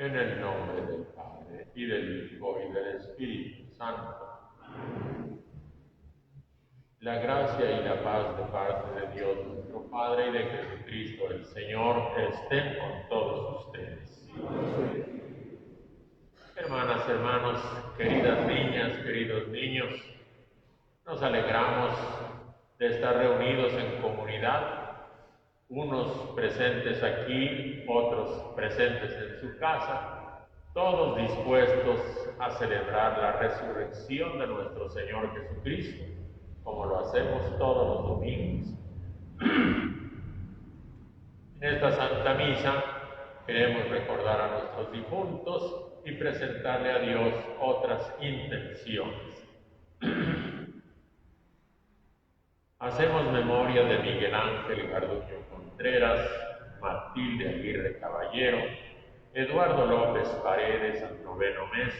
En el nombre del Padre, y del Hijo, y del Espíritu Santo. La gracia y la paz de parte de Dios nuestro Padre y de Jesucristo el Señor estén con todos ustedes. Hermanas, hermanos, queridas niñas, queridos niños, nos alegramos de estar reunidos en comunidad, unos presentes aquí, otros presentes en su casa, todos dispuestos a celebrar la resurrección de nuestro Señor Jesucristo, como lo hacemos todos los domingos. En esta Santa Misa queremos recordar a nuestros difuntos y presentarle a Dios otras intenciones. Hacemos memoria de Miguel Ángel Garduño Contreras, Matilde Aguirre Caballero, Eduardo López Paredes al 9º mes,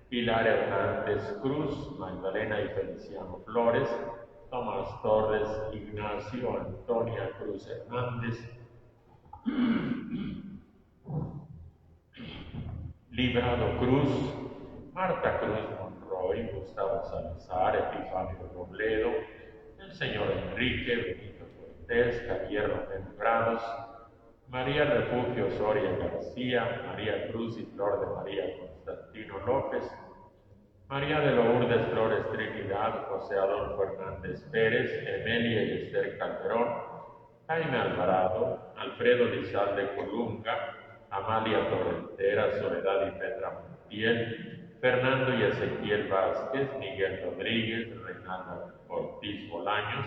Pilar Hernández Cruz, Magdalena y Feliciano Flores, Tomás Torres, Ignacio Antonia Cruz Hernández, Librado Cruz, Marta Cruz Monroy, Gustavo Salazar, Epifanio Robledo, el señor Enrique, Benito Cortés, Javier Romero Prados, María Refugio Soria García, María Cruz y Flor de María Constantino López, María de Lourdes Flores Trinidad, José Adolfo Hernández Pérez, Emelia y Esther Calderón, Jaime Alvarado, Alfredo Lizalde Colunga, Amalia Torrentera, Soledad y Petra Montiel, Fernando y Ezequiel Vázquez, Miguel Rodríguez, Reinaldo Ortiz Bolaños,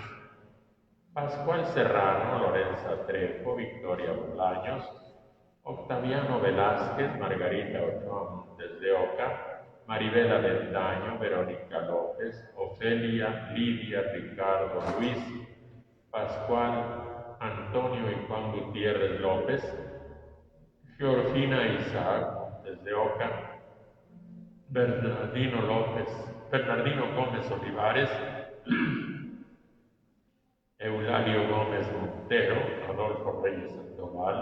Pascual Serrano, Lorenza Trejo, Victoria Bolaños, Octaviano Velázquez, Margarita Ochoa Montes de Oca, Maribela Vendaño, Verónica López, Ofelia, Lidia, Ricardo, Luis, Pascual, Antonio y Juan Gutiérrez López, Georgina Isaac Montes de Oca, Bernardino Gómez Olivares, Eulalio Gómez Montero, Adolfo Reyes Sandoval,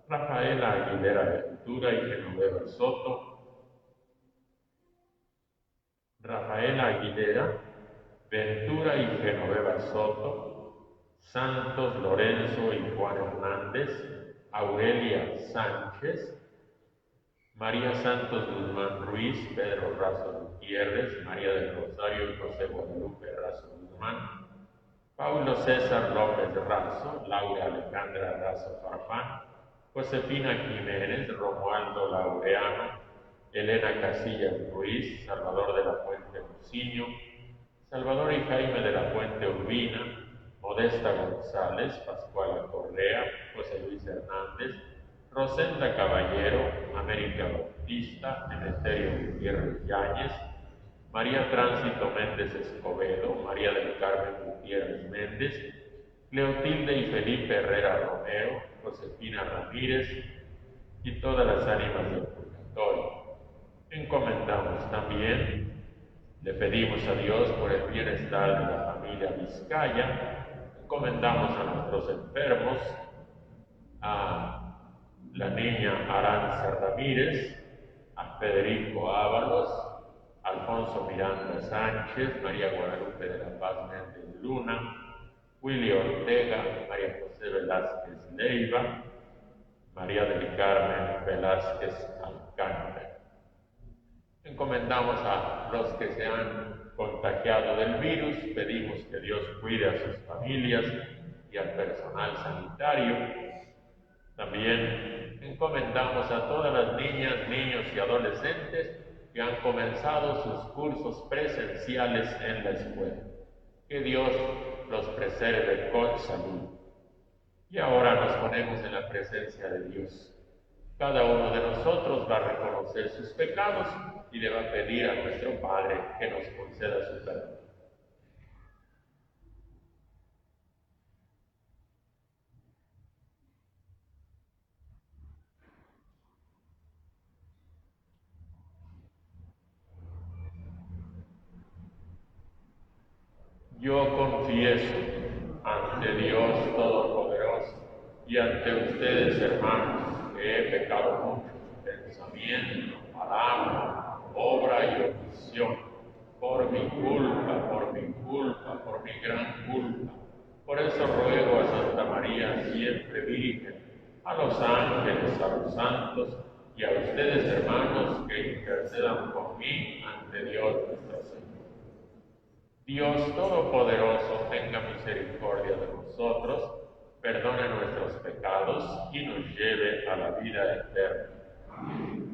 Rafaela Aguilera Ventura y Genoveva Soto, Rafaela Aguilera, Ventura y Genoveva Soto, Santos Lorenzo y Juan Hernández, Aurelia Sánchez, María Santos Guzmán Ruiz, Pedro Razo Gutiérrez, María del Rosario y José Guadalupe Razo Guzmán, Paulo César López Razo, Laura Alejandra Razo Farfán, Josefina Jiménez, Romualdo Laureano, Elena Casillas Ruiz, Salvador de la Puente Muciño, Salvador y Jaime de la Puente Urbina, Modesta González, Pascuala Correa, José Luis Hernández, Rosenda Caballero, América Bautista, Emeterio Gutiérrez Yáñez, María Tránsito Méndez Escobedo, María del Carmen Gutiérrez Méndez, Cleotilde y Felipe Herrera Romero, Josefina Ramírez y todas las ánimas del purgatorio. Encomendamos también, le pedimos a Dios por el bienestar de la familia Vizcaya, encomendamos a nuestros enfermos, a la niña Aranza Ramírez, a Federico Ábalos, Alfonso Miranda Sánchez, María Guadalupe de la Paz Méndez Luna, Willy Ortega, María José Velázquez Leiva, María del Carmen Velázquez Alcántara. Encomendamos a los que se han contagiado del virus, pedimos que Dios cuide a sus familias y al personal sanitario. También encomendamos a todas las niñas, niños y adolescentes que han comenzado sus cursos presenciales en la escuela. Que Dios los preserve con salud. Y ahora nos ponemos en la presencia de Dios. Cada uno de nosotros va a reconocer sus pecados y le va a pedir a nuestro Padre que nos conceda su perdón. Yo confieso ante Dios Todopoderoso y ante ustedes, hermanos, que he pecado mucho en pensamiento, palabra, obra y omisión, por mi culpa, por mi gran culpa. Por eso ruego a Santa María, siempre Virgen, a los ángeles, a los santos y a ustedes, hermanos, que intercedan por mí ante Dios nuestro Señor. Dios Todopoderoso, tenga misericordia de nosotros, perdone nuestros pecados y nos lleve a la vida eterna. Amén.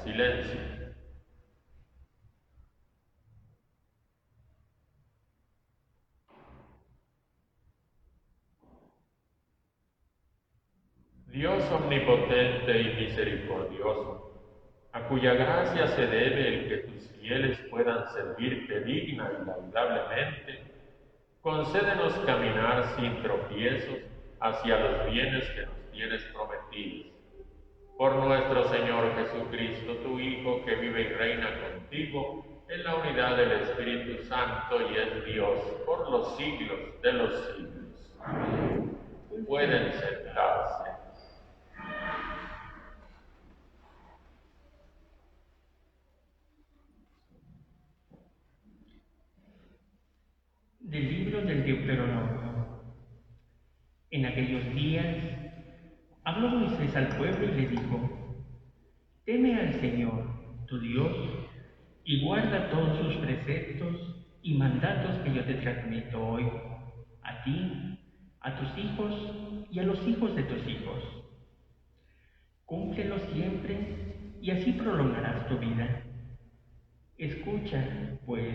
Silencio. Dios omnipotente y misericordioso, a cuya gracia se debe el que tus fieles puedan servirte digna y laudablemente, concédenos caminar sin tropiezos hacia los bienes que nos tienes prometidos. Por nuestro Señor Jesucristo, tu Hijo, que vive y reina contigo en la unidad del Espíritu Santo y es Dios por los siglos de los siglos. Amén. Pueden sentarse. Del libro del Deuteronomio. En aquellos días habló Moisés al pueblo y le dijo: Teme al Señor, tu Dios, y guarda todos sus preceptos y mandatos que yo te transmito hoy, a ti, a tus hijos y a los hijos de tus hijos. Cúmplelos siempre y así prolongarás tu vida. Escucha, pues,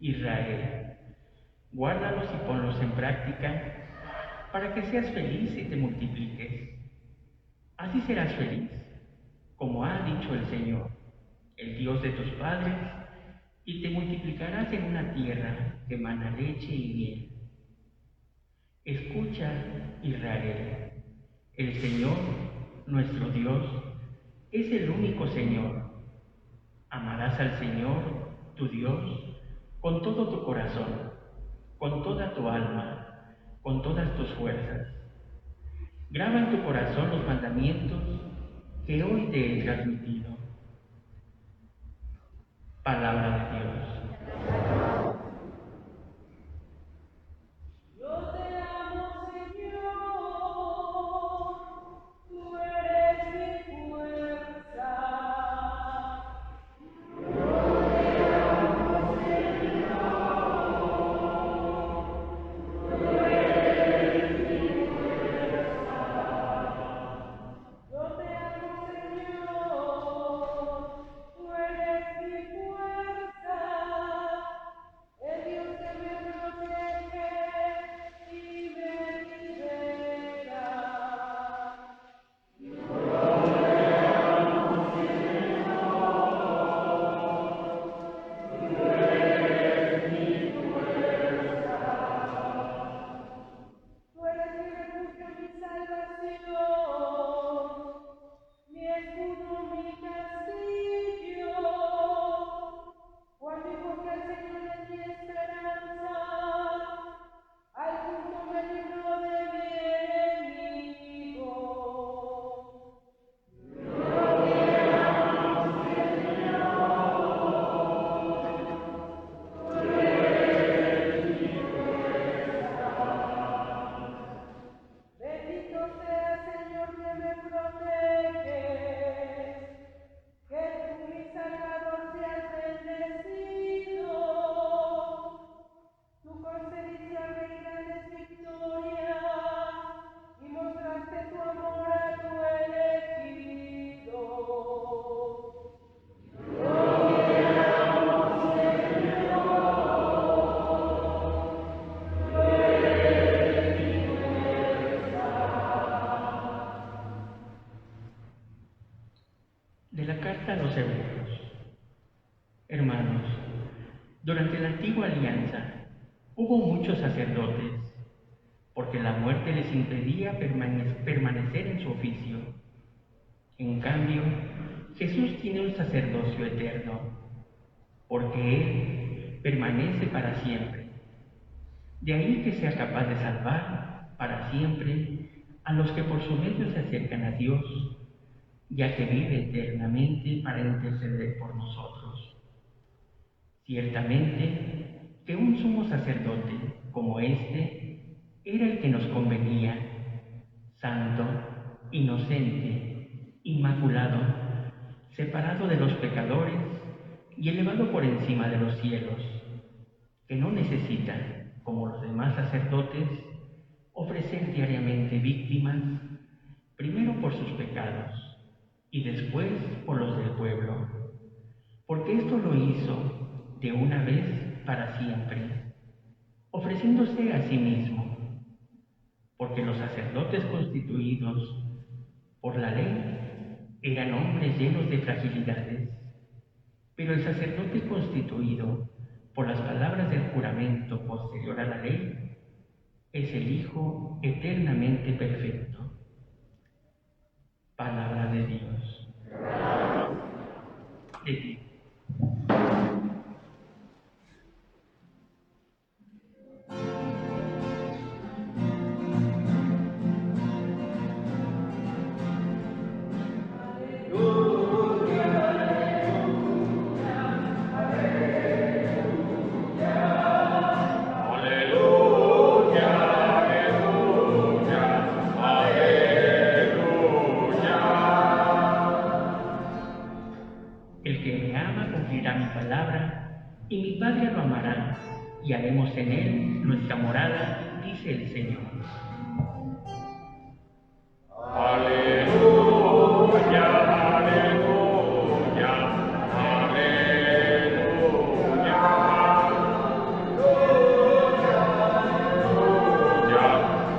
Israel, guárdalos y ponlos en práctica para que seas feliz y te multipliques. Así serás feliz, como ha dicho el Señor, el Dios de tus padres, y te multiplicarás en una tierra que emana leche y miel. Escucha, Israel, el Señor, nuestro Dios, es el único Señor. Amarás al Señor, tu Dios, con todo tu corazón, con toda tu alma, con todas tus fuerzas. Graba en tu corazón los mandamientos que hoy te he transmitido. Palabra de Dios. De la carta a los Hebreos. Hermanos, durante la antigua alianza hubo muchos sacerdotes, porque la muerte les impedía permanecer en su oficio. En cambio, Jesús tiene un sacerdocio eterno, porque Él permanece para siempre. De ahí que sea capaz de salvar para siempre a los que por su medio se acercan a Dios, ya que vive eternamente para interceder por nosotros. Ciertamente que un sumo sacerdote como este era el que nos convenía, santo, inocente, inmaculado, separado de los pecadores y elevado por encima de los cielos, que no necesita, como los demás sacerdotes, ofrecer diariamente víctimas, primero por sus pecados y después por los del pueblo, porque esto lo hizo de una vez para siempre, ofreciéndose a sí mismo, porque los sacerdotes constituidos por la ley eran hombres llenos de fragilidades, pero el sacerdote constituido por las palabras del juramento posterior a la ley es el Hijo eternamente perfecto. Palabra de Dios. De ti. El que me Y mi Padre lo amará, y haremos en él nuestra morada, dice el Señor. Aleluya, aleluya, aleluya,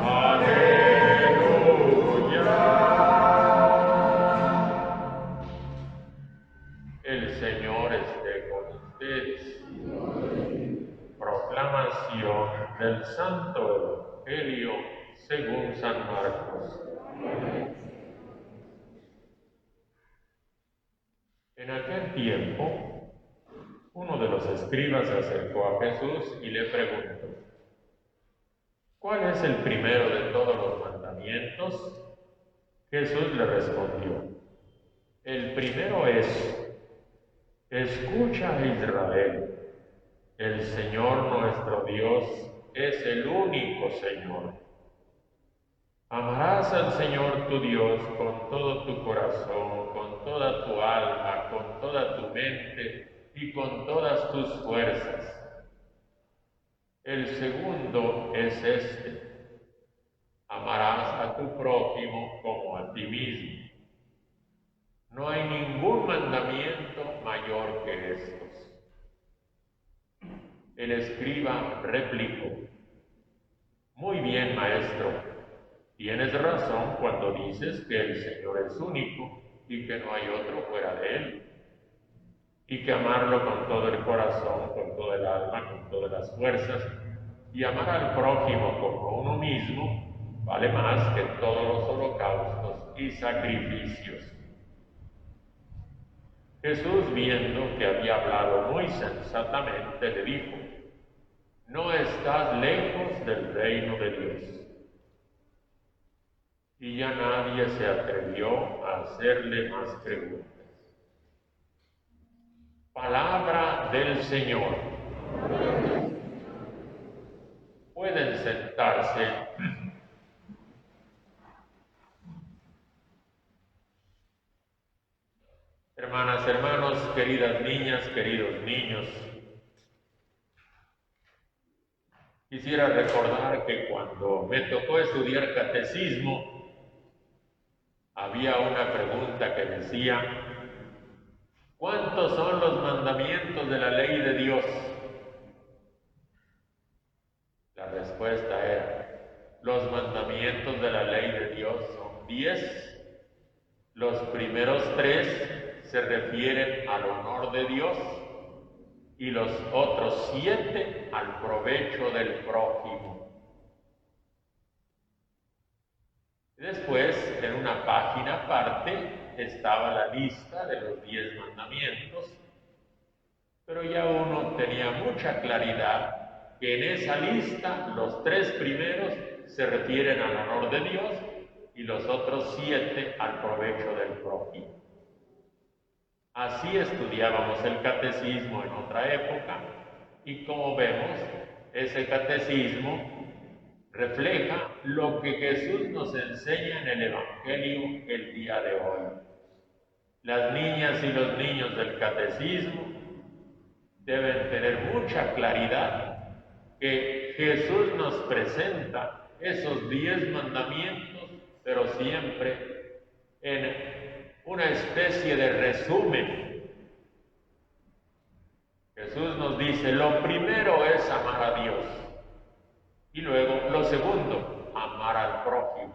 aleluya. El Señor esté con ustedes. Proclamación del Santo Evangelio según San Marcos. En aquel tiempo, uno de los escribas se acercó a Jesús y le preguntó: ¿cuál es el primero de todos los mandamientos? Jesús le respondió: el primero es: escucha, Israel, el Señor nuestro Dios es el único Señor. Amarás al Señor tu Dios con todo tu corazón, con toda tu alma, con toda tu mente y con todas tus fuerzas. El segundo es este: amarás a tu prójimo como a ti mismo. No hay ningún mandamiento mayor que estos. El escriba replicó: muy bien, maestro. Tienes razón cuando dices que el Señor es único y que no hay otro fuera de Él, y que amarlo con todo el corazón, con todo el alma, con todas las fuerzas, y amar al prójimo como uno mismo, vale más que todos los holocaustos y sacrificios. Jesús, viendo que había hablado muy sensatamente, le dijo: no estás lejos del reino de Dios. Y ya nadie se atrevió a hacerle más preguntas. Palabra del Señor. Pueden sentarse. Hermanas, hermanos, queridas niñas, queridos niños, quisiera recordar que cuando me tocó estudiar catecismo, había una pregunta que decía: ¿cuántos son los mandamientos de la ley de Dios? La respuesta era: los mandamientos de la ley de Dios son 10. Los primeros 3 se refieren al honor de Dios y los otros 7 al provecho del prójimo. Después, en una página aparte, estaba la lista de los 10 mandamientos, pero ya uno tenía mucha claridad que en esa lista los 3 primeros se refieren al honor de Dios y los otros 7 al provecho del prójimo. Así estudiábamos el catecismo en otra época, y como vemos, ese catecismo refleja lo que Jesús nos enseña en el Evangelio el día de hoy. Las niñas y los niños del catecismo deben tener mucha claridad que Jesús nos presenta esos 10 mandamientos, pero siempre en una especie de resumen. Jesús nos dice: lo primero es amar a Dios, y luego lo segundo, amar al prójimo.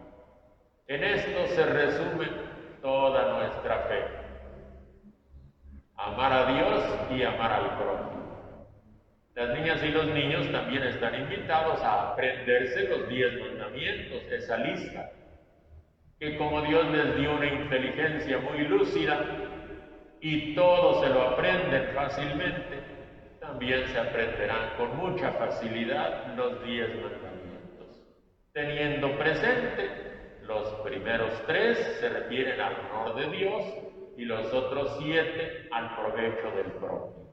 En esto se resume toda nuestra fe: amar a Dios y amar al prójimo. Las niñas y los niños también están invitados a aprenderse los 10 mandamientos, esa lista, que como Dios les dio una inteligencia muy lúcida y todo se lo aprenden fácilmente, también se aprenderán con mucha facilidad los 10 mandamientos, teniendo presente los primeros 3 se refieren al honor de Dios y los otros 7 al provecho del prójimo.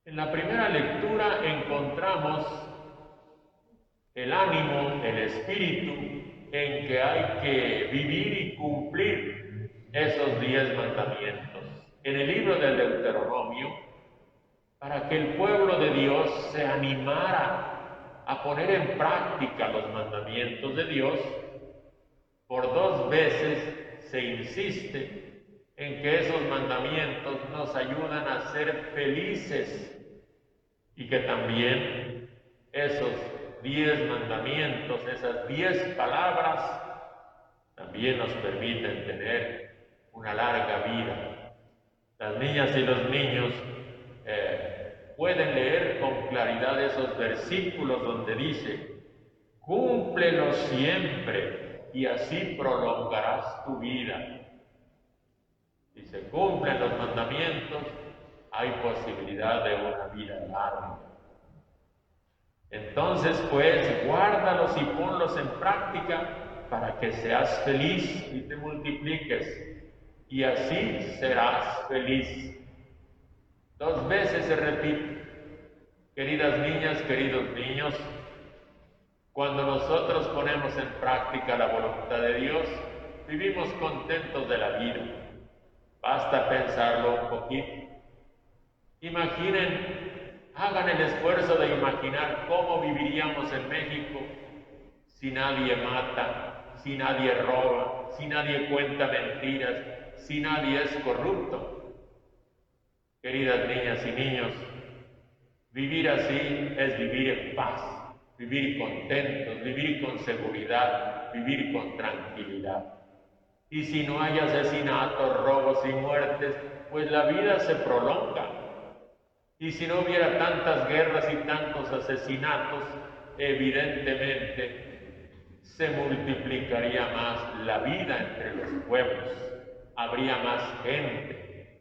En la primera lectura encontramos el ánimo, el espíritu en que hay que vivir y cumplir esos 10 mandamientos. en el libro del Deuteronomio para que el pueblo de Dios se animara a poner en práctica los mandamientos de Dios. Por 2 veces se insiste en que esos mandamientos nos ayudan a ser felices y que también esos 10 mandamientos, esas 10 palabras, también nos permiten tener una larga vida. Las niñas y los niños pueden leer con claridad esos versículos donde dice: cúmplelos siempre y así prolongarás tu vida. Si se cumplen los mandamientos, hay posibilidad de una vida larga. Entonces, pues, guárdalos y ponlos en práctica para que seas feliz y te multipliques, y así serás feliz. 2 veces se repite. Queridas niñas, queridos niños, cuando nosotros ponemos en práctica la voluntad de Dios, vivimos contentos de la vida. Basta pensarlo un poquito. Imaginen, hagan el esfuerzo de imaginar cómo viviríamos en México si nadie mata, si nadie roba, si nadie cuenta mentiras, si nadie es corrupto. Queridas niñas y niños, vivir así es vivir en paz, vivir contentos, vivir con seguridad, vivir con tranquilidad. Y si no hay asesinatos, robos y muertes, pues la vida se prolonga. Y si no hubiera tantas guerras y tantos asesinatos, evidentemente se multiplicaría más la vida entre los pueblos, habría más gente.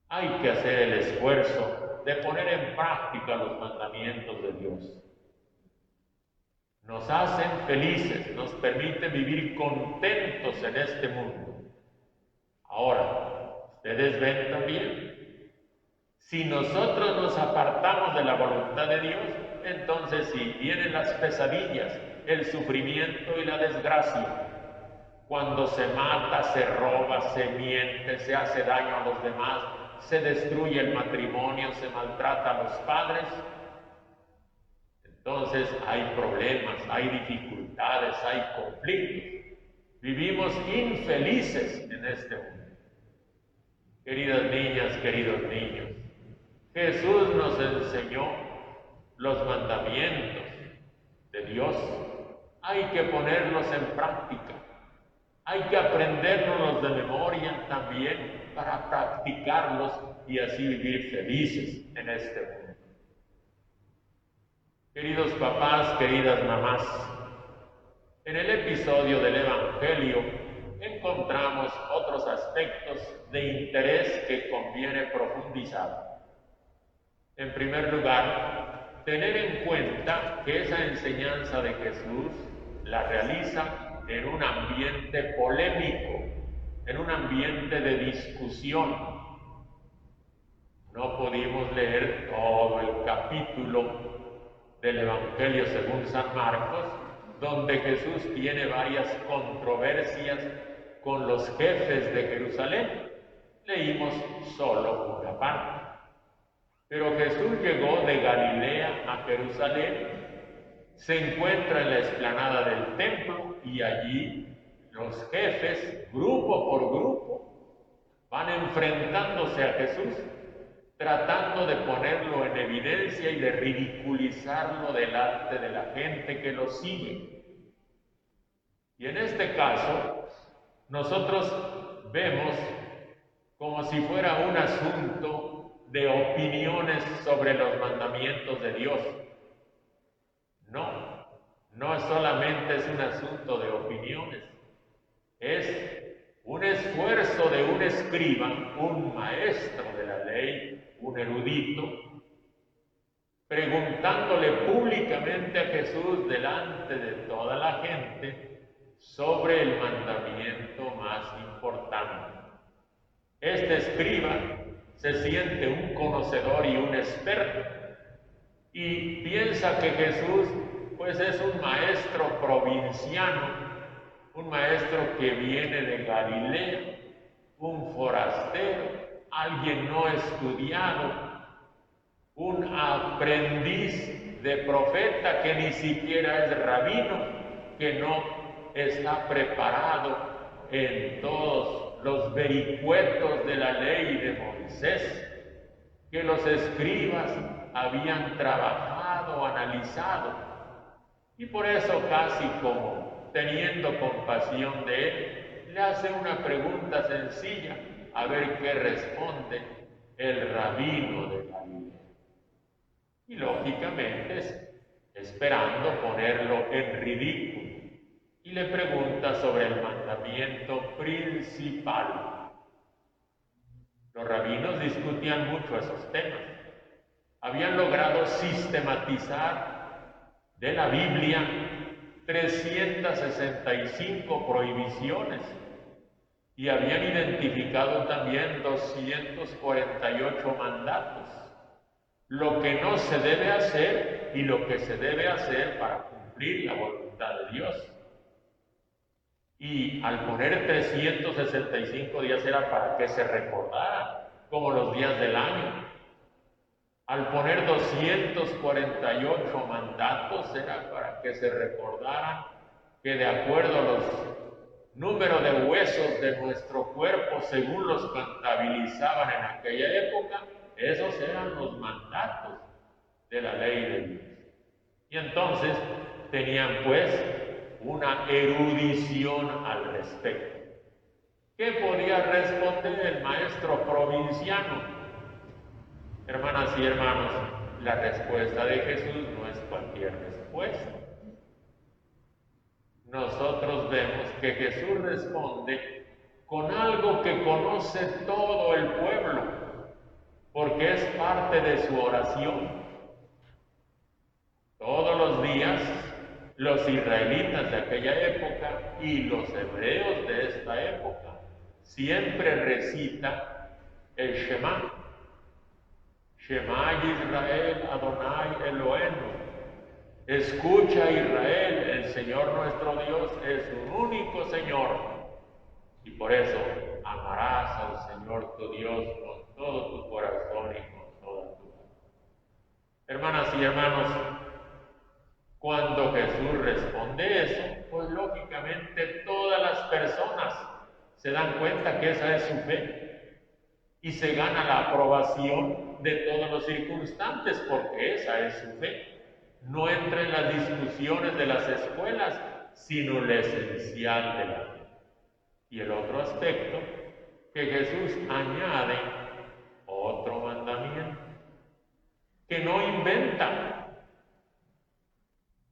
Hay que hacer el esfuerzo de poner en práctica los mandamientos de Dios. Nos hacen felices, nos permiten vivir contentos en este mundo. Ahora, ustedes ven también, si nosotros nos apartamos de la voluntad de Dios, entonces sí, vienen las pesadillas, el sufrimiento y la desgracia. Cuando se mata, se roba, se miente, se hace daño a los demás, se destruye el matrimonio, se maltrata a los padres, entonces hay problemas, hay dificultades, hay conflictos. Vivimos infelices en este mundo. Queridas niñas, queridos niños, Jesús nos enseñó los mandamientos de Dios. Hay que ponerlos en práctica. Hay que aprendérnoslos de memoria también para practicarlos y así vivir felices en este mundo. Queridos papás, queridas mamás, en el episodio del Evangelio encontramos otros aspectos de interés que conviene profundizar. En primer lugar, tener en cuenta que esa enseñanza de Jesús la realiza en un ambiente polémico, en un ambiente de discusión. No pudimos leer todo el capítulo del Evangelio según San Marcos, donde Jesús tiene varias controversias con los jefes de Jerusalén. Leímos solo una parte. Pero Jesús llegó de Galilea a Jerusalén, se encuentra en la explanada del templo y allí los jefes, grupo por grupo, van enfrentándose a Jesús, tratando de ponerlo en evidencia y de ridiculizarlo delante de la gente que lo sigue. Y en este caso, nosotros vemos como si fuera un asunto de opiniones sobre los mandamientos de Dios. No solamente es un asunto de opiniones, es un esfuerzo de un escriba, un maestro de la ley, un erudito, preguntándole públicamente a Jesús delante de toda la gente sobre el mandamiento más importante. Este escriba se siente un conocedor y un experto y piensa que Jesús pues es un maestro provinciano, un maestro que viene de Galilea, un forastero, alguien no estudiado, un aprendiz de profeta que ni siquiera es rabino, que no está preparado en todos los vericuetos de la ley de Moisés, que los escribas habían trabajado, analizado, y por eso casi como teniendo compasión de él, le hace una pregunta sencilla, a ver qué responde el rabino de Galilea. Y lógicamente esperando ponerlo en ridículo, y le pregunta sobre el mandamiento principal. Los rabinos discutían mucho esos temas. Habían logrado sistematizar de la Biblia 365 prohibiciones y habían identificado también 248 mandatos. Lo que no se debe hacer y lo que se debe hacer para cumplir la voluntad de Dios. Y al poner 365 días era para que se recordara, como los días del año. Al poner 248 mandatos era para que se recordara que de acuerdo a los números de huesos de nuestro cuerpo, según los contabilizaban en aquella época, esos eran los mandatos de la ley de Dios. Y entonces tenían pues una erudición al respecto. ¿Qué podía responder el maestro provinciano? Hermanas y hermanos, la respuesta de Jesús no es cualquier respuesta. Nosotros vemos que Jesús responde con algo que conoce todo el pueblo, porque es parte de su oración. Todos los días, los israelitas de aquella época y los hebreos de esta época siempre recitan el Shema. Shema Israel Adonai Eloheinu. Escucha Israel, el Señor nuestro Dios es un único Señor. Y por eso amarás al Señor tu Dios con todo tu corazón y con toda tu alma. Hermanas y hermanos, cuando Jesús responde eso, pues lógicamente todas las personas se dan cuenta que esa es su fe y se gana la aprobación de todos los circunstantes porque esa es su fe. No entra en las discusiones de las escuelas, sino lo esencial de la fe. Y el otro aspecto, que Jesús añade otro mandamiento, que no inventa.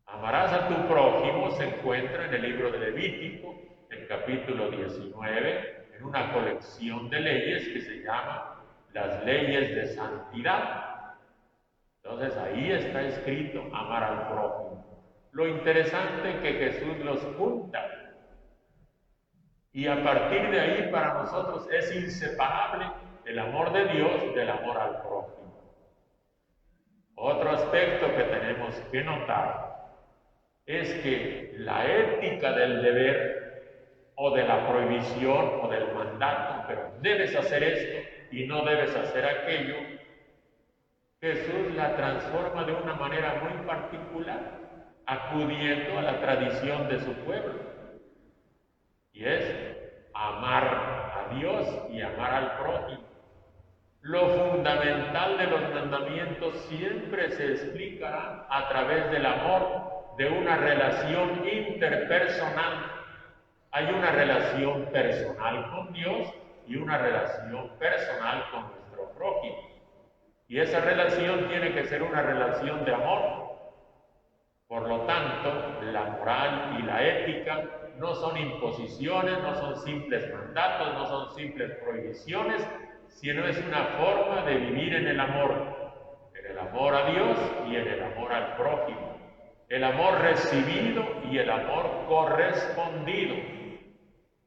Amarás a tu prójimo se encuentra en el libro de Levítico, en capítulo 19, en una colección de leyes que se llama las leyes de santidad. Entonces ahí está escrito amar al prójimo. Lo interesante es que Jesús los junta. Y a partir de ahí para nosotros es inseparable el amor de Dios del amor al prójimo. Otro aspecto que tenemos que notar es que la ética del deber o de la prohibición o del mandato, pero debes hacer esto y no debes hacer aquello, Jesús la transforma de una manera muy particular, acudiendo a la tradición de su pueblo. Y es amar a Dios y amar al prójimo. Lo fundamental de los mandamientos siempre se explicará a través del amor, de una relación interpersonal. Hay una relación personal con Dios y una relación personal con nuestro prójimo. Y esa relación tiene que ser una relación de amor. Por lo tanto, la moral y la ética no son imposiciones, no son simples mandatos, no son simples prohibiciones, sino es una forma de vivir en el amor a Dios y en el amor al prójimo, el amor recibido y el amor correspondido.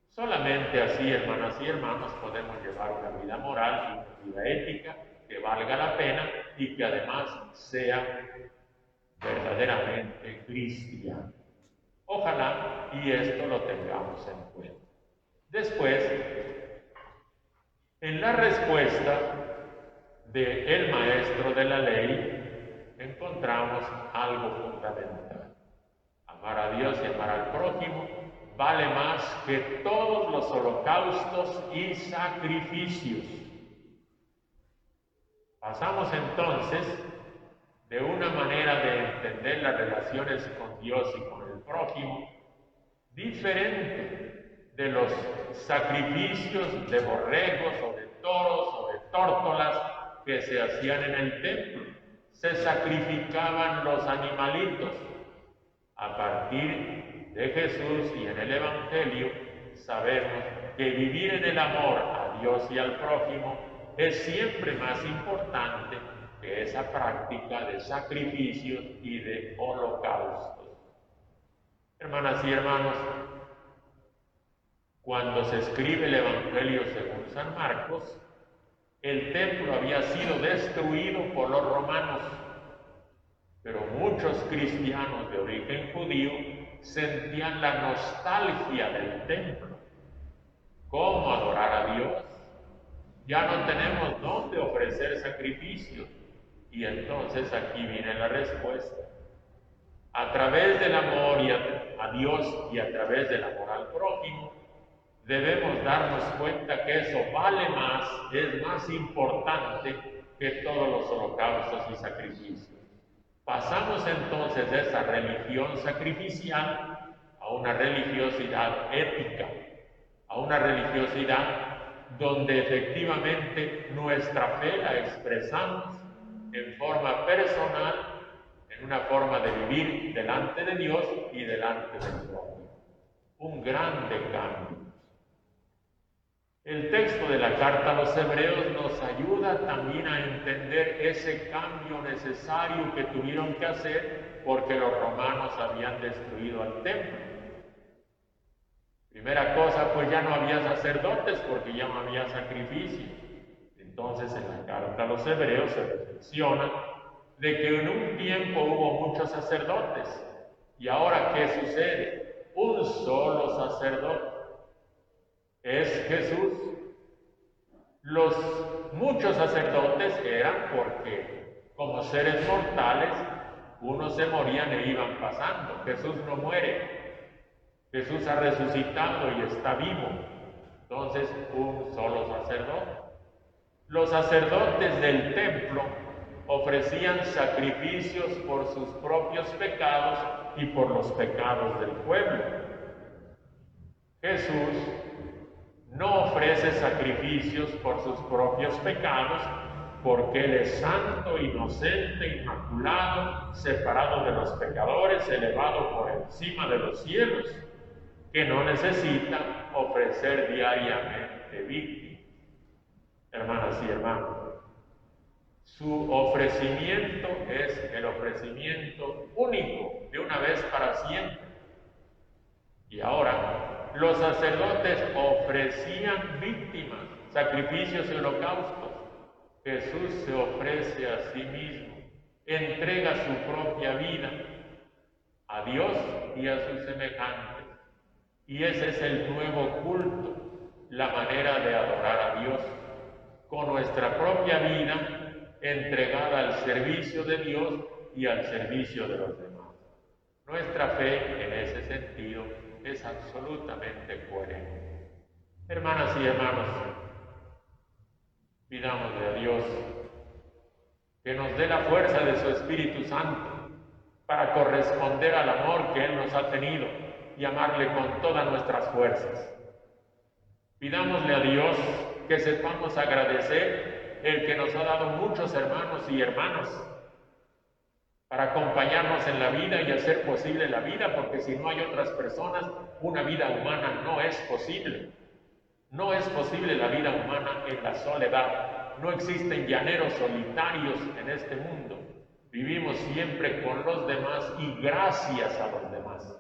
Solamente así, hermanas y hermanos, podemos llevar una vida moral y una vida ética que valga la pena y que además sea verdaderamente cristiana. Ojalá y esto lo tengamos en cuenta. Después, En la respuesta del maestro de la ley encontramos algo fundamental. Amar a Dios y amar al prójimo vale más que todos los holocaustos y sacrificios. Pasamos entonces de una manera de entender las relaciones con Dios y con el prójimo diferente de los sacrificios de borregos o de toros o de tórtolas que se hacían en el templo. Se sacrificaban los animalitos. A partir de Jesús y en el Evangelio sabemos que vivir en el amor a Dios y al prójimo es siempre más importante que esa práctica de sacrificios y de holocaustos. Hermanas y hermanos, cuando se escribe el Evangelio según San Marcos, el templo había sido destruido por los romanos, pero muchos cristianos de origen judío sentían la nostalgia del templo. ¿Cómo adorar a Dios? Ya no tenemos dónde ofrecer sacrificios. Y entonces aquí viene la respuesta. A través del amor a Dios y a través del amor al prójimo, debemos darnos cuenta que eso vale más, es más importante que todos los holocaustos y sacrificios. Pasamos entonces de esa religión sacrificial a una religiosidad ética, a una religiosidad donde efectivamente nuestra fe la expresamos en forma personal, en una forma de vivir delante de Dios y delante del prójimo. Un grande cambio. El texto de la carta a los Hebreos nos ayuda también a entender ese cambio necesario que tuvieron que hacer porque los romanos habían destruido al templo. Primera cosa, pues ya no había sacerdotes porque ya no había sacrificio. Entonces en la carta a los Hebreos se reflexiona de que en un tiempo hubo muchos sacerdotes. ¿Y ahora qué sucede? Un solo sacerdote. Es Jesús. Los muchos sacerdotes eran porque, como seres mortales, unos se morían e iban pasando. Jesús no muere. Jesús ha resucitado y está vivo. Entonces, un solo sacerdote. Los sacerdotes del templo ofrecían sacrificios por sus propios pecados y por los pecados del pueblo. Jesús no ofrece sacrificios por sus propios pecados porque Él es santo, inocente, inmaculado, separado de los pecadores, elevado por encima de los cielos, que no necesita ofrecer diariamente víctimas. Hermanas y hermanos, su ofrecimiento es el ofrecimiento único, de una vez para siempre. Y ahora, los sacerdotes ofrecían víctimas, sacrificios y holocaustos. Jesús se ofrece a sí mismo, entrega su propia vida a Dios y a sus semejantes. Y ese es el nuevo culto, la manera de adorar a Dios, con nuestra propia vida entregada al servicio de Dios y al servicio de los demás. Nuestra fe en ese sentido es absolutamente coherente. Hermanas y hermanos, pidámosle a Dios que nos dé la fuerza de su Espíritu Santo para corresponder al amor que Él nos ha tenido y amarle con todas nuestras fuerzas. Pidámosle a Dios que sepamos agradecer el que nos ha dado muchos hermanos y hermanas para acompañarnos en la vida y hacer posible la vida, porque si no hay otras personas, una vida humana no es posible. No es posible la vida humana en la soledad. No existen llaneros solitarios en este mundo. Vivimos siempre con los demás y gracias a los demás.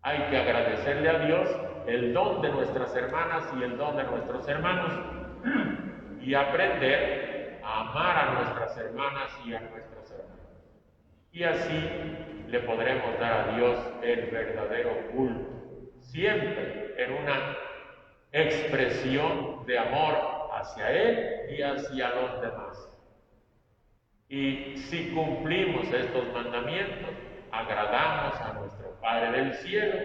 Hay que agradecerle a Dios el don de nuestras hermanas y el don de nuestros hermanos y aprender a amar a nuestras hermanas y a nuestros hermanos. Y así le podremos dar a Dios el verdadero culto, siempre en una expresión de amor hacia Él y hacia los demás. Y si cumplimos estos mandamientos, agradamos a nuestro Padre del cielo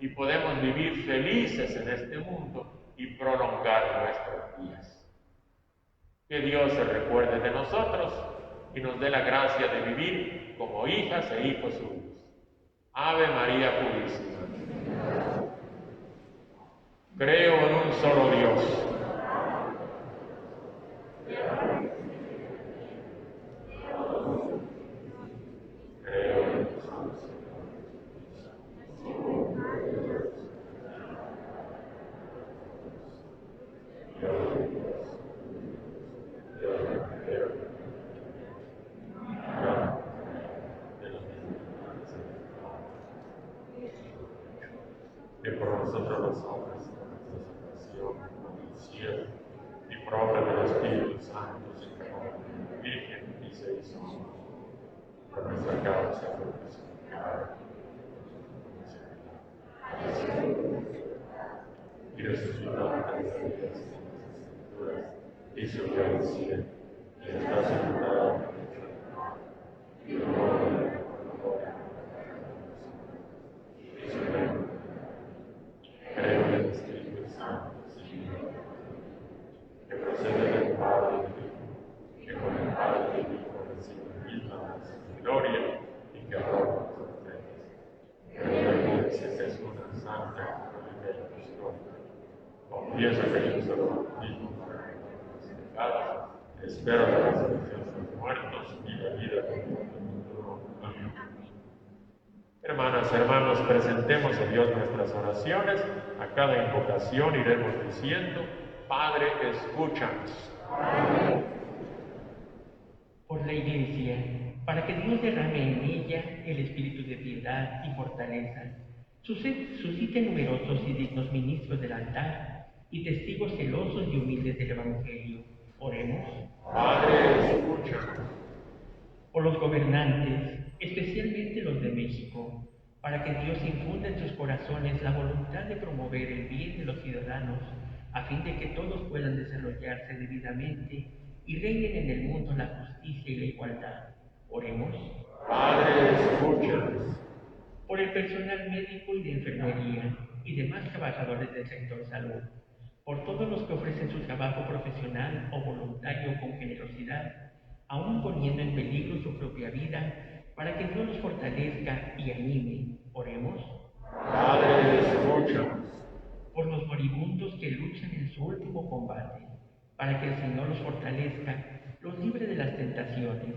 y podemos vivir felices en este mundo y prolongar nuestros días. Que Dios se recuerde de nosotros y nos dé la gracia de vivir como hijas e hijos suyos. Ave María Purísima. Creo en un solo Dios. Creo en Jesús. Que por nosotros los hombres, nuestra salvación, del cielo, y por obra del Espíritu Santo, se encarnó la Virgen y se hizo hombre. Por nuestra causa fue crucificado, y resucitó de las Escrituras, y subió al cielo, y está sentado a la derecha de Dios, y gloria. Creo en el Espíritu Santo, Señor, que procede del Padre y del Hijo, que con el Padre y el Hijo recibe misma gloria y que arroja los profetas. Creo en la Iglesia, que es una santa, católica y apostólica. Confieso que Jesús es el bautismo para los pecados. Espero la resurrección de los muertos y la vida del mundo. Amén. Hermanas, hermanos, presentemos a Dios nuestras oraciones. A cada invocación iremos diciendo: Padre, escúchanos. Por la Iglesia, para que Dios derrame en ella el espíritu de piedad y fortaleza, suscite numerosos y dignos ministros del altar y testigos celosos y humildes del Evangelio. Oremos. Padre, escúchanos. Por los gobernantes, especialmente los de México, para que Dios infunda en sus corazones la voluntad de promover el bien de los ciudadanos, a fin de que todos puedan desarrollarse debidamente y reinen en el mundo la justicia y la igualdad. Oremos. Padre, escúchanos. Por el personal médico y de enfermería y demás trabajadores del sector salud, por todos los que ofrecen su trabajo profesional o voluntario con generosidad, aún poniendo en peligro su propia vida, para que Dios los fortalezca y anime. Oremos. Padre, escúchanos. Por los moribundos que luchan en su último combate, para que el Señor los fortalezca, los libre de las tentaciones,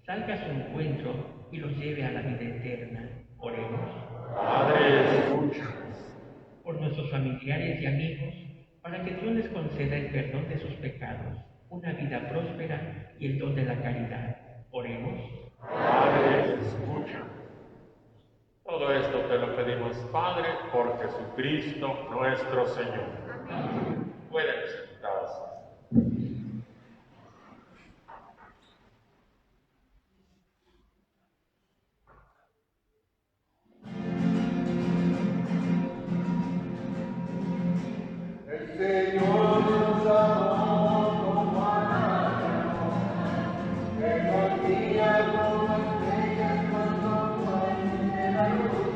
salga a su encuentro y los lleve a la vida eterna. Oremos. Padre, escúchanos. Por nuestros familiares y amigos, para que Dios les conceda el perdón de sus pecados, una vida próspera y el don de la caridad. Oremos. Padre, escúchanos. Todo esto te lo pedimos, Padre, por Jesucristo nuestro Señor. Pueden sentarse. El Señor nos amó como a nadie, que nos guía como estrellas cuando muere la luz,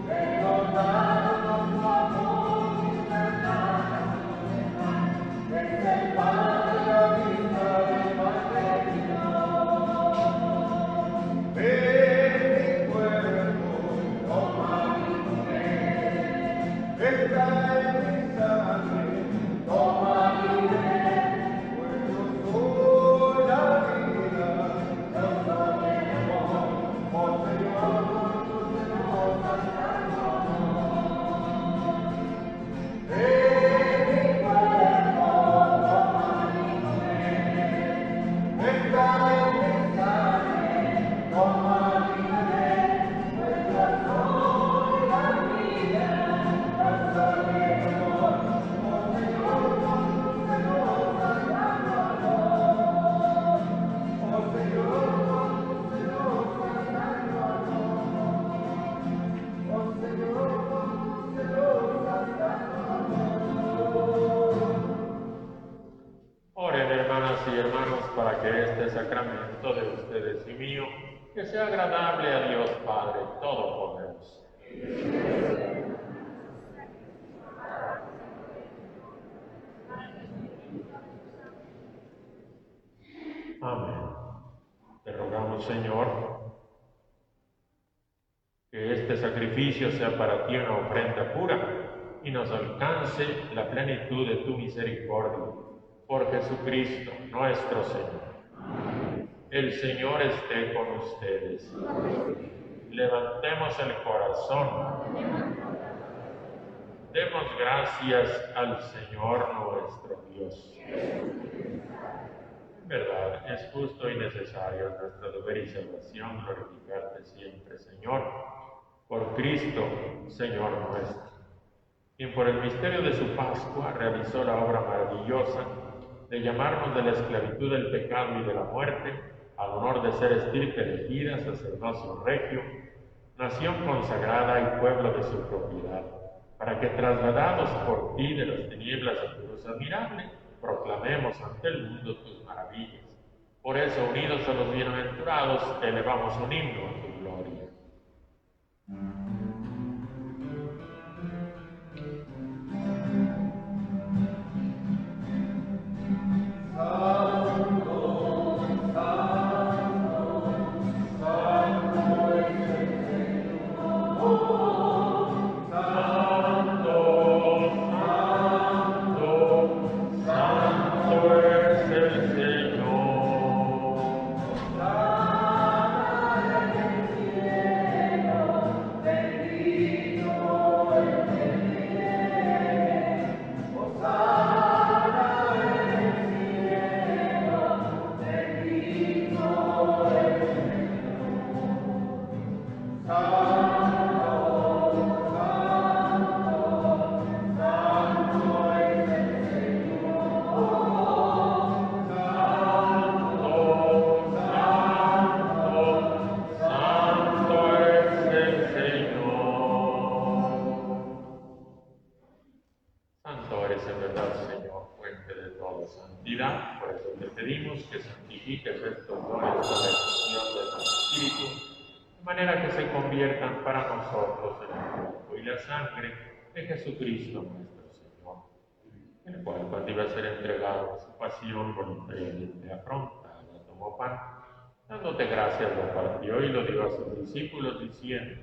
que nos da su amor y verdad, que que este sacramento de ustedes y mío, que sea agradable a Dios Padre Todopoderoso. Amén. Te rogamos, Señor, que este sacrificio sea para ti una ofrenda pura y nos alcance la plenitud de tu misericordia. Por Jesucristo, nuestro Señor. El Señor esté con ustedes. Levantemos el corazón. Demos gracias al Señor nuestro Dios. En verdad, es justo y necesario nuestro deber y salvación glorificarte siempre, Señor, por Cristo, Señor nuestro, quien por el misterio de su Pascua realizó la obra maravillosa de llamarnos de la esclavitud del pecado y de la muerte al honor de ser estirpe elegida, sacerdocio regio, nación consagrada y pueblo de su propiedad, para que trasladados por ti de las tinieblas a tu luz admirable, proclamemos ante el mundo tus maravillas. Por eso, unidos a los bienaventurados, elevamos un himno a tu gloria. Por eso te pedimos que santifiques estos dones con la efusión de tu Espíritu, de manera que se conviertan para nosotros en el cuerpo y la sangre de Jesucristo nuestro Señor, el cual, cuando iba a ser entregado a su pasión voluntariamente afrontada, tomó pan, dándote gracias, lo partió y lo dio a sus discípulos, diciendo: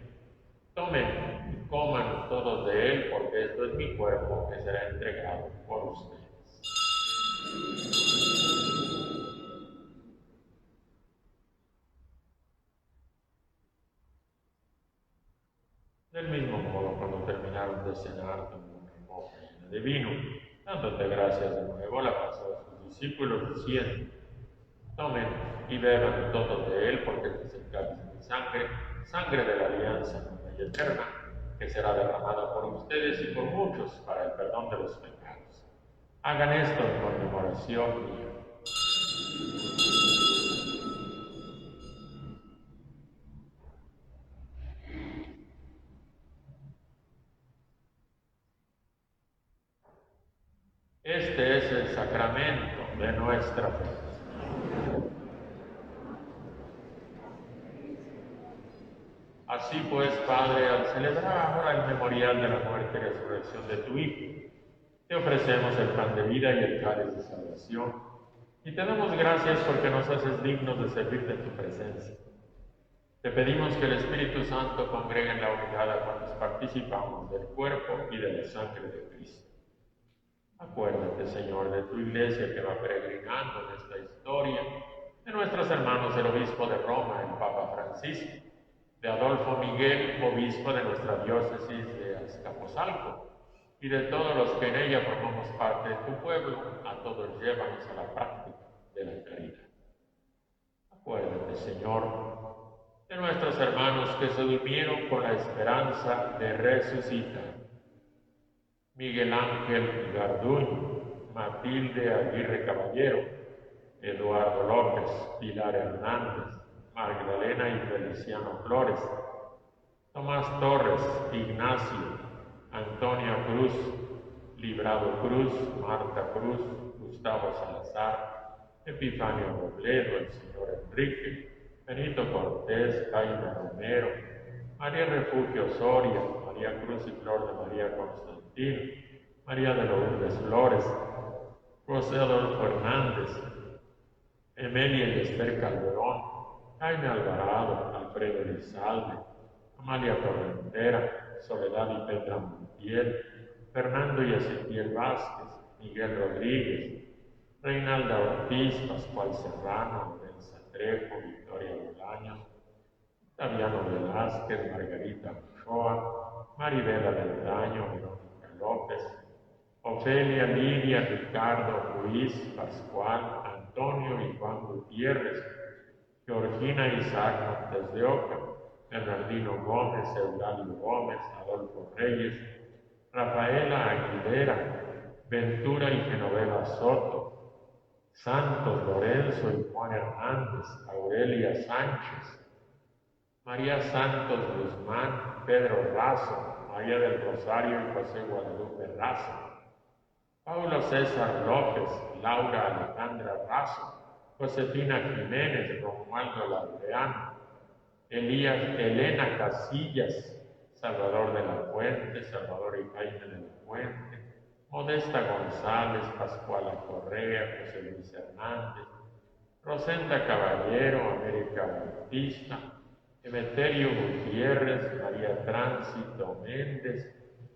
tomen y coman todos de él, porque esto es mi cuerpo que será entregado por ustedes. Del mismo modo, cuando terminaron de cenar, tomó una copa llena de vino, dándote gracias de nuevo, la pasó a sus discípulos, diciendo: tomen y beban todos de él, porque este es el cáliz de mi sangre, sangre de la alianza nueva y eterna, que será derramada por ustedes y por muchos para el perdón de los pecados. Hagan esto en conmemoración mía. Este es el sacramento de nuestra fe. Así pues, Padre, al celebrar ahora el memorial de la muerte y resurrección de tu Hijo, te ofrecemos el pan de vida y el cáliz de salvación, y te damos gracias porque nos haces dignos de servirte en tu presencia. Te pedimos que el Espíritu Santo congregue en la unidad a cuantos participamos del cuerpo y de la sangre de Cristo. Acuérdate, Señor, de tu Iglesia que va peregrinando en esta historia, de nuestros hermanos el Obispo de Roma, el Papa Francisco, de Adolfo Miguel, Obispo de nuestra diócesis de Azcapotzalco, y de todos los que en ella formamos parte de tu pueblo, a todos llévanos a la práctica de la caridad. Acuérdate, Señor, de nuestros hermanos que se durmieron con la esperanza de resucitar. Miguel Ángel Garduño, Matilde Aguirre Caballero, Eduardo López, Pilar Hernández, Magdalena y Feliciano Flores, Tomás Torres, Ignacio, Antonio Cruz, Librado Cruz, Marta Cruz, Gustavo Salazar, Epifanio Robledo, el señor Enrique, Benito Cortés, Jaime Romero, María Refugio Soria, María Cruz y Flor de María Constantino, María de Lourdes Flores, José Adolfo Hernández, Emelia y Esther Calderón, Jaime Alvarado, Alfredo Elizalde, Amalia Torrentera, Soledad y Petra Montiel, Fernando y Ezequiel Vázquez, Miguel Rodríguez, Reinalda Ortiz, Pascual Serrano, Lorenza Trejo, Victoria Bolaños, Daviano Velázquez, Margarita Ochoa, Maribela del Daño, Verónica López, Ofelia, Lidia, Ricardo, Luis, Pascual, Antonio y Juan Gutiérrez, Georgina Isaac Montes de Oca, Bernardino Gómez, Eudalio Gómez, Adolfo Reyes, Rafaela Aguilera, Ventura y Genoveva Soto, Santos Lorenzo y Juan Hernández, Aurelia Sánchez, María Santos Guzmán, Pedro Razo, María del Rosario y José Guadalupe Razo, Paulo César López, Laura Alejandra Razo, Josefina Jiménez, Romualdo Laureano, Elena Casillas, Salvador de la Fuente, Salvador y Jaime de la Fuente, Modesta González, Pascuala Correa, José Luis Hernández, Rosenda Caballero, América Bautista, Emeterio Gutiérrez, María Tránsito Méndez,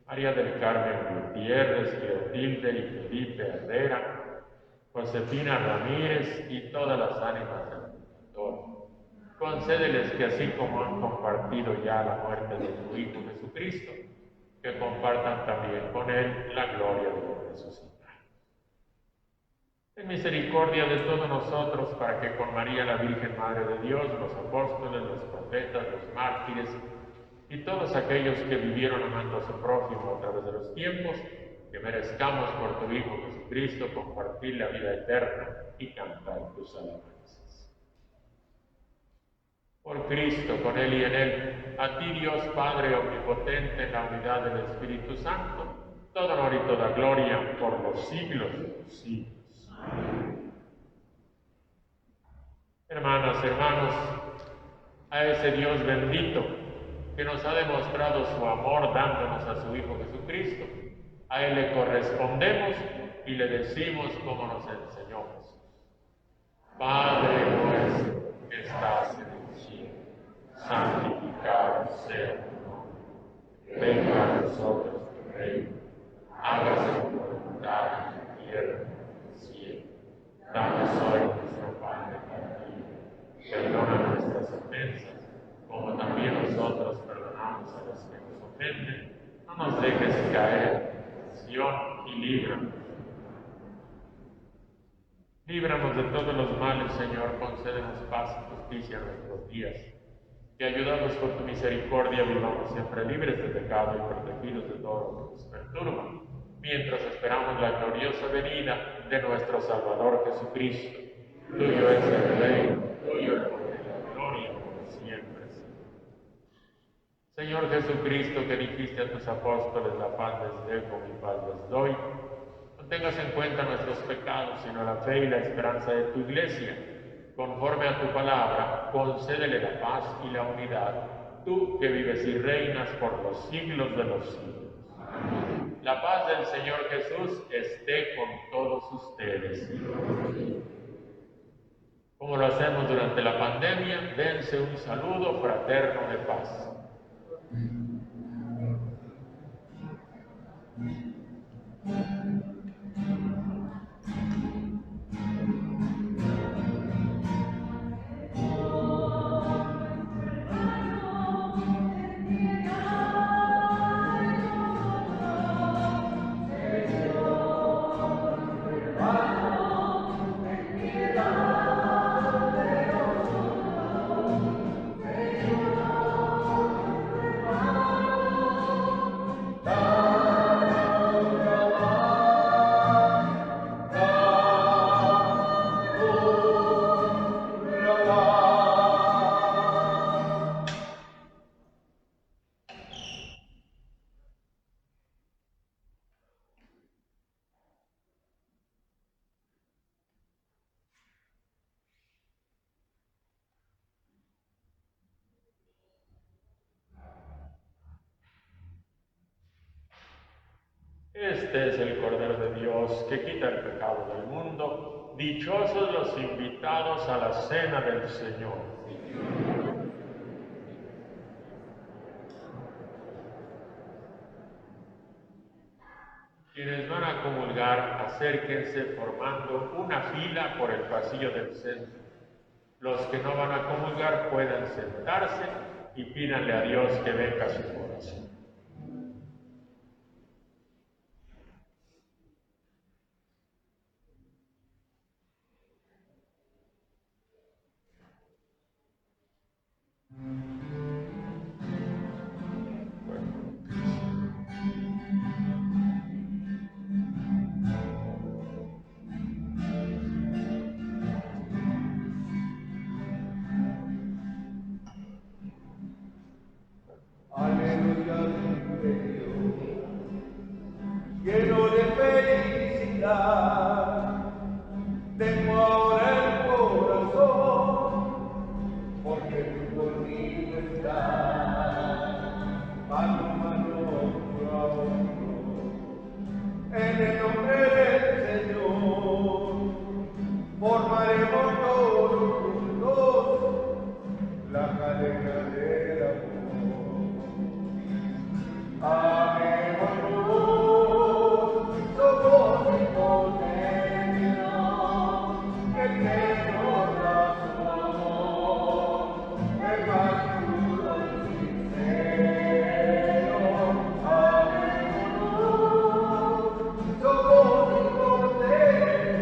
María del Carmen Gutiérrez, Cleotilde y Felipe Herrera, Josefina Ramírez y todas las ánimas del purgatorio. Concédeles que así como han compartido ya la muerte de tu Hijo Jesucristo, que compartan también con Él la gloria de los resucitados. Ten misericordia de todos nosotros, para que con María la Virgen Madre de Dios, los apóstoles, los profetas, los mártires y todos aquellos que vivieron amando a su prójimo a través de los tiempos, que merezcamos por tu Hijo Jesucristo compartir la vida eterna y cantar tus alabanzas. Por Cristo, con Él y en Él, a ti Dios Padre omnipotente, en la unidad del Espíritu Santo, todo honor y toda gloria por los siglos de los siglos. Amén. Hermanas, hermanos, a ese Dios bendito que nos ha demostrado su amor dándonos a su Hijo Jesucristo, a Él le correspondemos y le decimos como nos enseñó Jesús. Padre nuestro que estás en el cielo, santificado sea tu nombre. Venga a nosotros tu reino, hágase tu voluntad en la tierra como en el cielo. Danos hoy nuestro pan de cada día. Perdona nuestras ofensas, como también nosotros perdonamos a los que nos ofenden. No nos dejes caer en la tentación y líbranos. Líbranos de todos los males, Señor, concédenos paz y justicia en nuestros días, que ayudados por tu misericordia vivamos siempre libres de pecado y protegidos de todo lo que nos perturba, mientras esperamos la gloriosa venida de nuestro Salvador Jesucristo. Tuyo es el reino, tuyo el poder y la gloria por siempre. Señor Jesucristo, que dijiste a tus apóstoles, la paz les dejo, mi paz les doy, no tengas en cuenta nuestros pecados, sino la fe y la esperanza de tu Iglesia. Conforme a tu palabra, concédele la paz y la unidad, tú que vives y reinas por los siglos de los siglos. Amén. La paz del Señor Jesús esté con todos ustedes. Como lo hacemos durante la pandemia, dense un saludo fraterno de paz. Este es el Cordero de Dios que quita el pecado del mundo. Dichosos los invitados a la cena del Señor. Quienes van a comulgar, acérquense formando una fila por el pasillo del centro. Los que no van a comulgar pueden sentarse y pídanle a Dios que venga a su corazón. Aleluya, vive Dios, lleno de felicidad. Tengo ahora el corazón, porque tú conmigo estás, mano a mano, hombro a hombro, en el nombre del Señor, formaremos todos juntos la cadena del amor. Amémonos, somos hijos de Dios, el que nos da su amor, el más puro y sincero. Amémonos, somos hijos de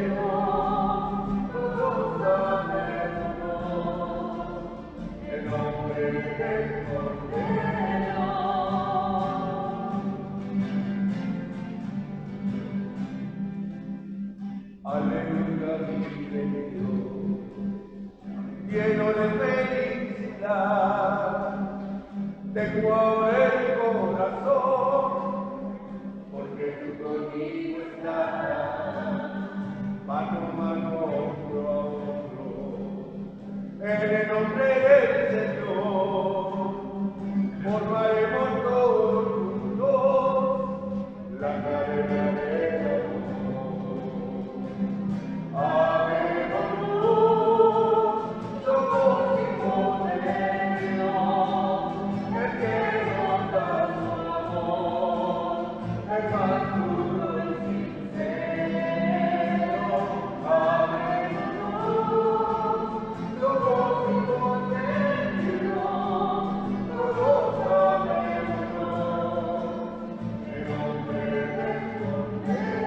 Dios, todos amémonos, en nombre del Cordero. Aleluya, vive Dios, lleno de felicidad. Tengo ahora el corazón, porque tú conmigo estás, mano a mano, hombro a hombro, en el nombre del Señor, formaremos todos juntos la cadena del amor. Amémonos, somos hijos de Dios, el que nos da su amor, el más puro y sincero. Amémonos, somos hijos de Dios, todos amémonos, en nombre del Cordero.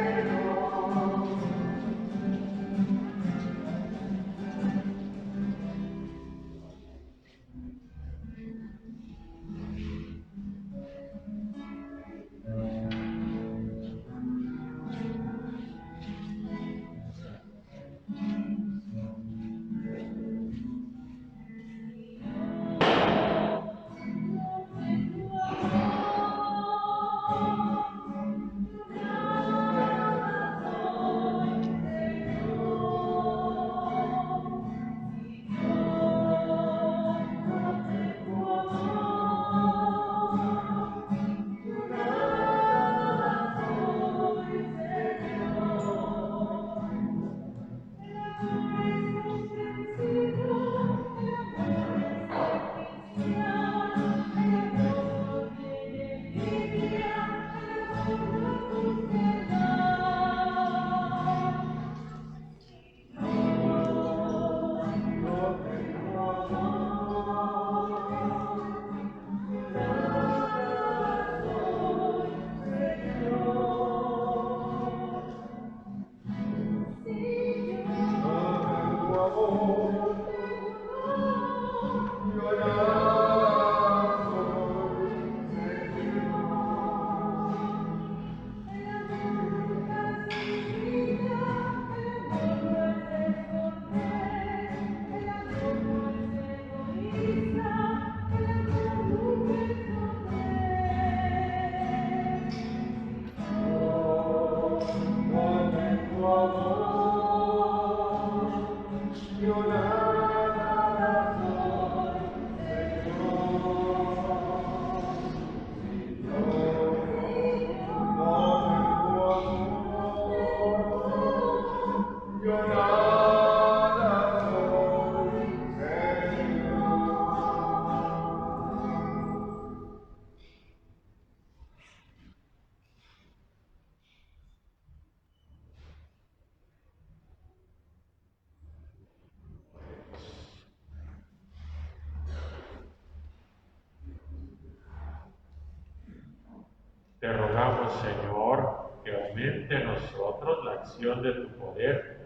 Te rogamos, Señor, que aumente en nosotros la acción de tu poder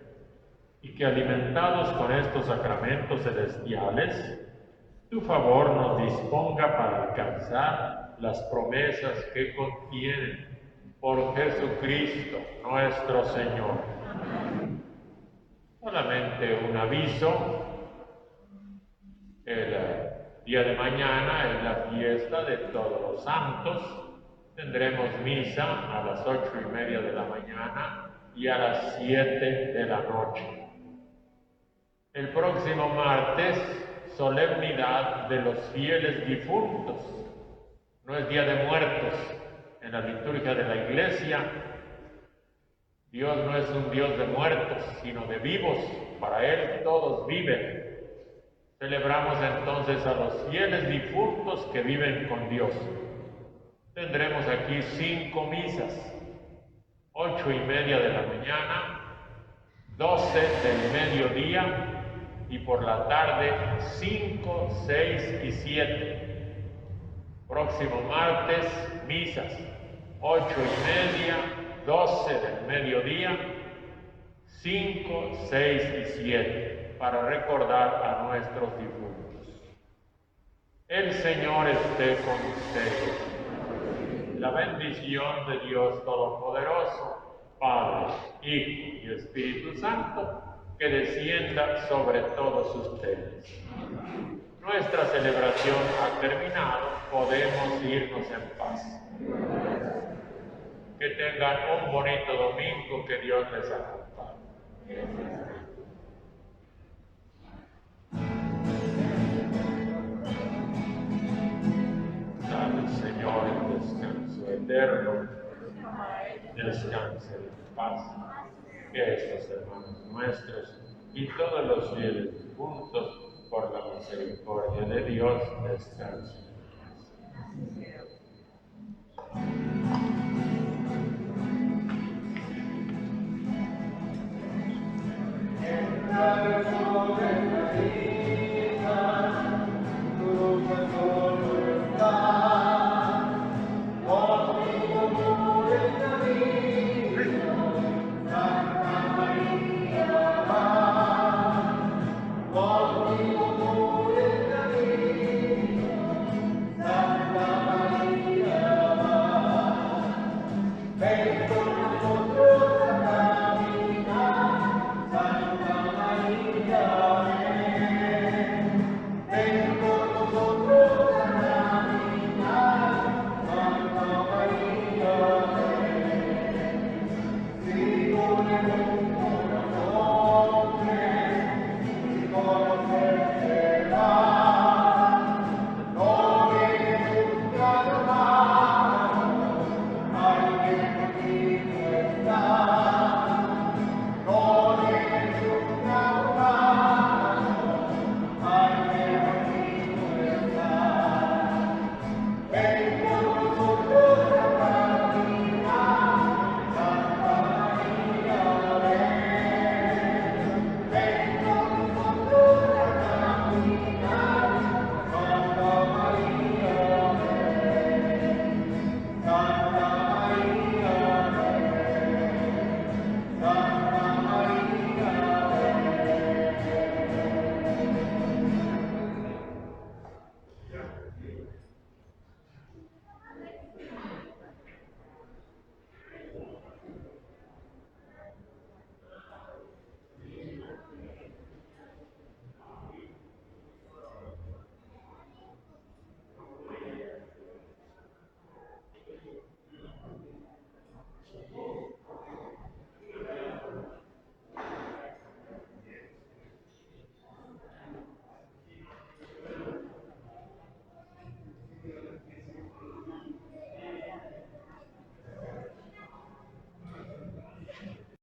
y que, alimentados con estos sacramentos celestiales, tu favor nos disponga para alcanzar las promesas que contienen, por Jesucristo nuestro Señor. Solamente un aviso: el día de mañana es la fiesta de Todos los Santos. Tendremos misa a las 8:30 de la mañana y a las 7 de la noche. El próximo martes, solemnidad de los fieles difuntos. No es Día de Muertos. En la liturgia de la Iglesia, Dios no es un Dios de muertos, sino de vivos. Para Él todos viven. Celebramos entonces a los fieles difuntos que viven con Dios. Tendremos aquí 5 misas: 8:30 de la mañana, 12 del mediodía y por la tarde 5, 6 y 7. Próximo martes, misas 8:30, 12 del mediodía, 5, 6 y 7, para recordar a nuestros difuntos. El Señor esté con ustedes. La bendición de Dios Todopoderoso, Padre, Hijo y Espíritu Santo, que descienda sobre todos ustedes. Nuestra celebración ha terminado, podemos irnos en paz. Que tengan un bonito domingo, que Dios les acompañe. Dale, Señor, el descanso eterno, descanse en paz. Que estos hermanos nuestros y todos los fieles juntos, por la misericordia de Dios, descansen en paz.